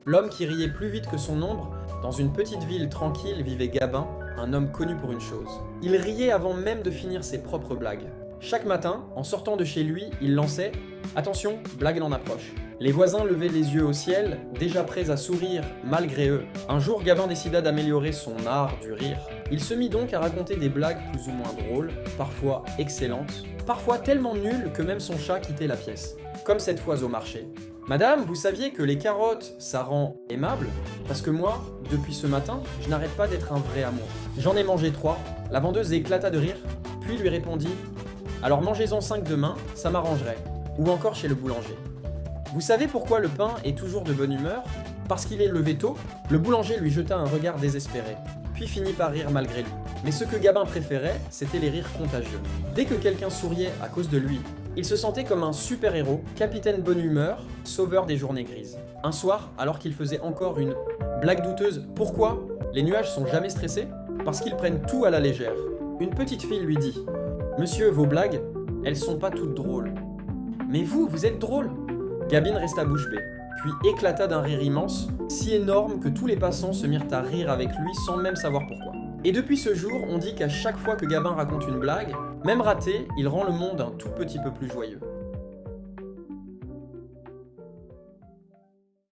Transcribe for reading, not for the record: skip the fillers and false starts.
L'homme qui riait plus vite que son ombre, dans une petite ville tranquille vivait Gabin, un homme connu pour une chose. Il riait avant même de finir ses propres blagues. Chaque matin, en sortant de chez lui, il lançait « Attention, blague n'en approche ». Les voisins levaient les yeux au ciel, déjà prêts à sourire malgré eux. Un jour, Gabin décida d'améliorer son art du rire. Il se mit donc à raconter des blagues plus ou moins drôles, parfois excellentes, parfois tellement nulles que même son chat quittait la pièce. Comme cette fois au marché. Madame, vous saviez que les carottes, ça rend aimable? Parce que moi, depuis ce matin, je n'arrête pas d'être un vrai amour. J'en ai mangé 3. La vendeuse éclata de rire, puis lui répondit « Alors mangez-en 5 demain, ça m'arrangerait. » Ou encore chez le boulanger. Vous savez pourquoi le pain est toujours de bonne humeur? Parce qu'il est levé tôt? Le boulanger lui jeta un regard désespéré, puis finit par rire malgré lui. Mais ce que Gabin préférait, c'était les rires contagieux. Dès que quelqu'un souriait à cause de lui, il se sentait comme un super-héros, capitaine bonne humeur, sauveur des journées grises. Un soir, alors qu'il faisait encore une blague douteuse, pourquoi les nuages sont jamais stressés? Parce qu'ils prennent tout à la légère. Une petite fille lui dit « Monsieur, vos blagues, elles sont pas toutes drôles. » « Mais vous, vous êtes drôle !» Gabin resta bouche bée, puis éclata d'un rire immense, si énorme que tous les passants se mirent à rire avec lui sans même savoir pourquoi. Et depuis ce jour, on dit qu'à chaque fois que Gabin raconte une blague, même ratée, il rend le monde un tout petit peu plus joyeux.